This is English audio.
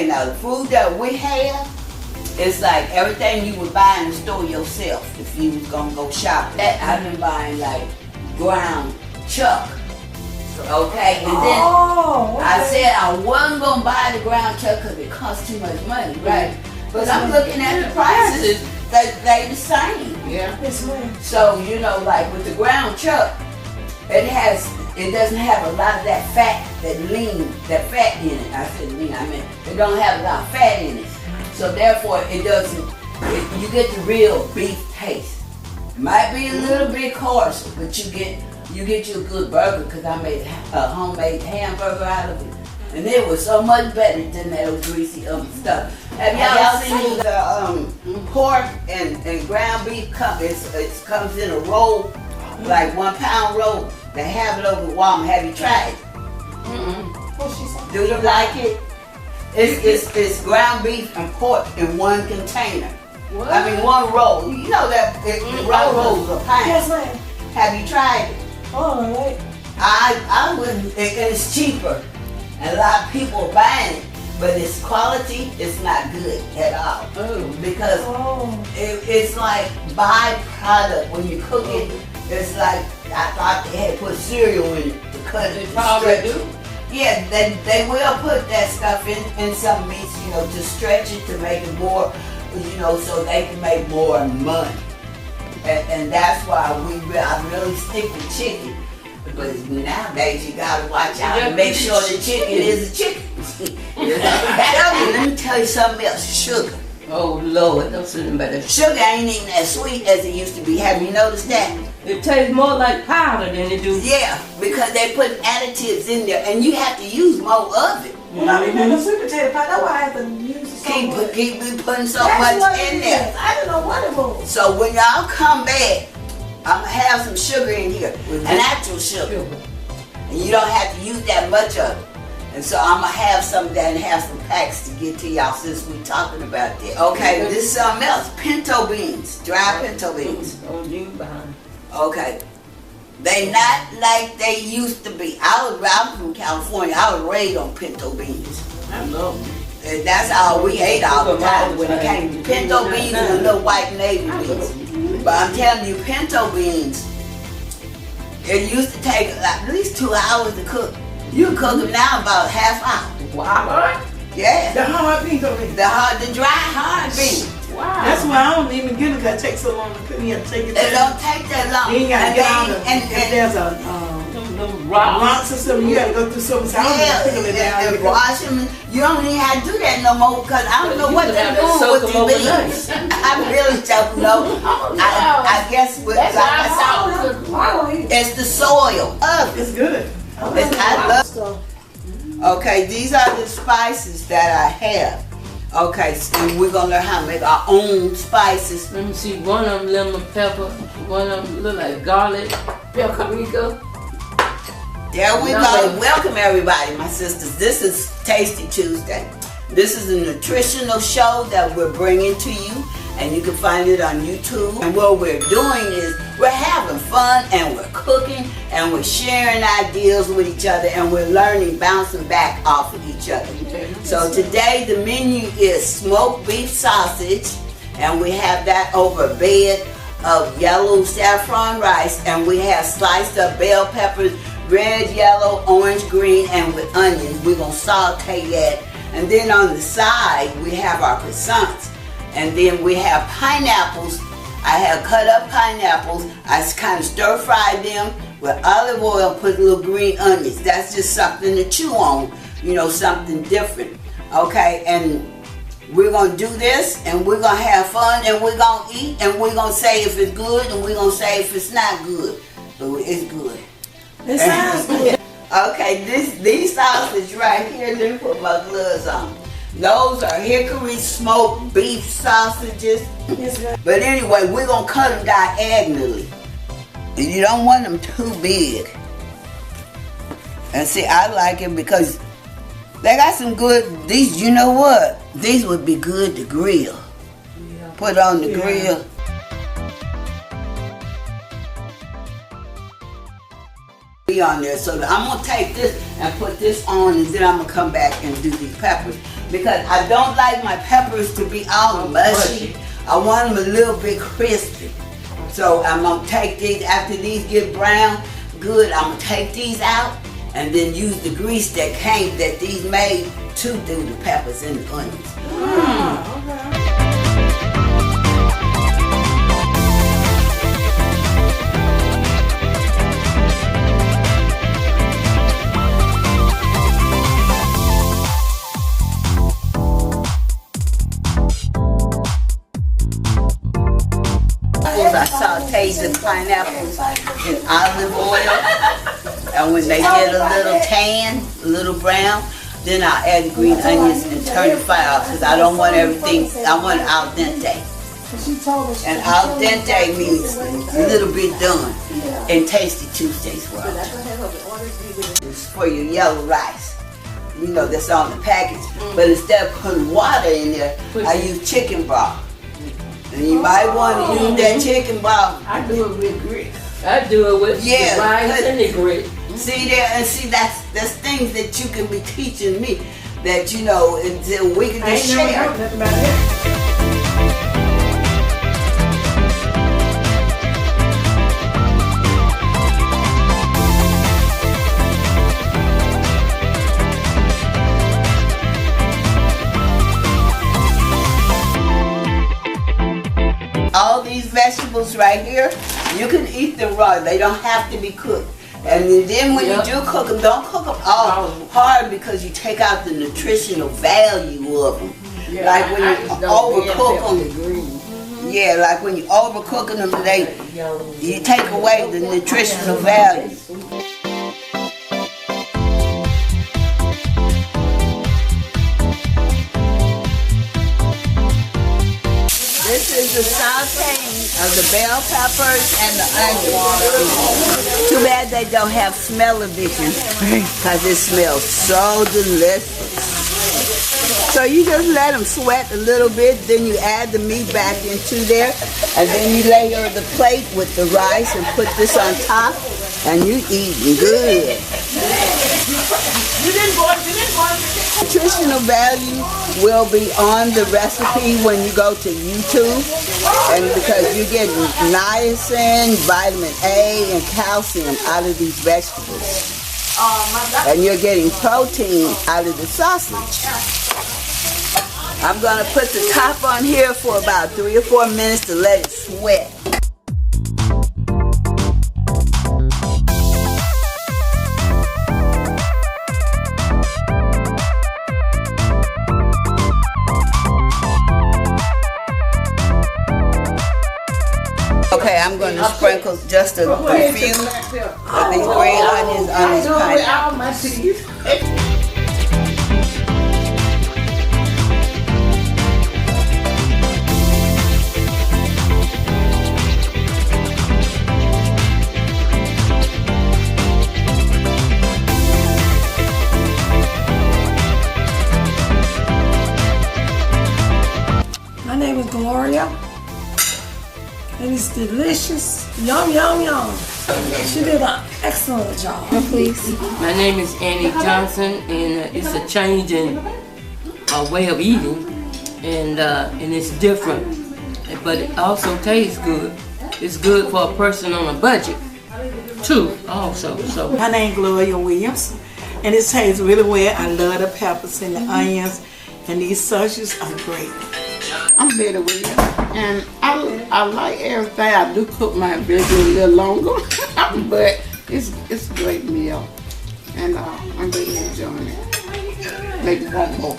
Okay, now the food that we have is like everything you would buy in the store yourself if you was gonna go shopping. I've been buying like ground chuck. Okay, and then I said I wasn't gonna buy the ground chuck because it costs too much money, right? But I'm looking at the prices, they the same. Yeah. So, you know, like with the ground chuck, it doesn't have a lot of that fat, that fat in it. I said lean, I mean, it don't have a lot of fat in it. So therefore, you get the real beef taste. It might be a little bit coarse, but you get you a good burger because I made a homemade hamburger out of it. And it was so much better than that old greasy stuff. Have y'all seen the pork and ground beef it comes in a roll, like 1 pound roll. They have it over at Walmart. Have you tried it? Do you like it? It's ground beef and pork in one container. What? I mean one roll. You know that rolls a pound. Yes, ma'am. Have you tried it? Oh, right. I wouldn't. It's cheaper. And a lot of people are buying it, but its quality is not good at all. Because it's like byproduct. When you cook it, it's like, I thought they had put cereal in it to cut it. They probably do. Yeah, they will put that stuff in some meats, you know, to stretch it, to make it more, you know, so they can make more money. And that's why I really stick with chicken. Because nowadays you gotta watch out and make sure the chicken is a chicken. Let me tell you something else, sugar. Oh Lord, don't say nothing about that. Sugar ain't even as sweet as it used to be. Have you noticed that? It tastes more like powder than it do. Yeah, because they put additives in there and you have to use more of it. Well, I mean, the sweet potato pie, that's why I have to use it so much. Keep putting so much in there. I don't know what it was. So when y'all come back, I'm gonna have some sugar in here, an actual sugar. And you don't have to use that much of it. And so I'm gonna have some of that and have some packs to get to y'all since we're talking about that. Okay, this is something else. Pinto beans, dry pinto beans. Okay. They not like they used to be. I'm from California. I was raised on pinto beans. I love them. And that's all we ate all the time when it came to pinto beans and little white navy beans. But I'm telling you, pinto beans, it used to take at least 2 hours to cook. You can cook them now about half hour. Wow. Yeah. The hard beans don't make The dry hard beans. Wow. That's why I don't even get it because it takes so long to cook. You have to take it It down. don't take that long. You ain't got to get out and if there's a rocks or something, you got to go through something. So and wash them. You don't even have to do that no more because I don't know what they're doing with the beans. I really don't know. I guess with it's the soil. It's good. I love. Okay, these are the spices that I have. Okay, so we're gonna learn how to make our own spices. Let me see. One of them lemon pepper. One of them look like garlic. Paprika. There we go. Welcome everybody, my sisters. This is Tasty Tuesday. This is a nutritional show that we're bringing to you, and you can find it on YouTube. And what we're doing is we're having fun, and we're cooking, and we're sharing ideas with each other, and we're learning, bouncing back off of each other. So today the menu is smoked beef sausage, and we have that over a bed of yellow saffron rice, and we have sliced up bell peppers, red, yellow, orange, green, and with onions. We're gonna saute that. And then on the side, we have our croissants. And then we have pineapples. I have cut up pineapples. I kind of stir fry them with olive oil, put little green onions. That's just something to chew on, you know, something different. Okay, and we're gonna do this, and we're gonna have fun, and we're gonna eat, and we're gonna say if it's good, and we're gonna say if it's not good. But it's good. It sounds good. Okay, these sausages right here, let me put my gloves on. Those are hickory smoked beef sausages. Yes, right. But anyway, we're gonna cut them diagonally. And you don't want them too big. And see, I like it because they got some good, these, you know what? These would be good to grill. Yeah. Put on the grill. on there. So I'm gonna take this and put this on, and then I'm gonna come back and do these peppers, because I don't like my peppers to be all mushy. I want them a little bit crispy. So I'm gonna take these, after these get brown good, I'm gonna take these out and then use the grease that these made to do the peppers and the onions. Okay. I sauteed the pineapples in olive oil, and when they get a little tan, a little brown, then I'll add the green onions and turn the fire off, because I don't want everything, I want it al dente. And al dente means a little bit done in Tasty Tuesdays world. It's for your yellow rice. You know, that's on the package. But instead of putting water in there, I use chicken broth. And you might want to use that chicken broth. I do it with grit. I do it with the rice and the grit. See there, and see that's things that you can be teaching me, that you know, until we can just share. Nothing about that. All these vegetables right here, you can eat them raw. They don't have to be cooked. And then when you do cook them, don't cook them all hard, because you take out the nutritional value of them. Yeah, like when you overcook them. Yeah, like when you overcook them, you take away the nutritional value. This is the sauteing of the bell peppers and the onions. Too bad they don't have smell-o-vision, because it smells so delicious. So you just let them sweat a little bit, then you add the meat back into there, and then you layer the plate with the rice and put this on top, and you eating good. Nutritional value will be on the recipe when you go to YouTube, and because you get niacin, vitamin A, and calcium out of these vegetables. And you're getting protein out of the sausage. I'm gonna put the top on here for about 3 or 4 minutes to let it sweat. Okay, I'm going to sprinkle just a few of these green onions on this pineapple. My name is Gloria. And it's delicious. Yum, yum, yum. She did an excellent job. Please. My name is Annie Johnson, and it's a change in way of eating, and it's different, but it also tastes good. It's good for a person on a budget, too, also. So My name is Gloria Williams, and it tastes really well. I love the peppers and the onions, and these sausages are great. I'm Betty Williams, and I like everything. I do cook my vegetable a little longer, but it's a great meal, and I'm really enjoying it. Make it want more.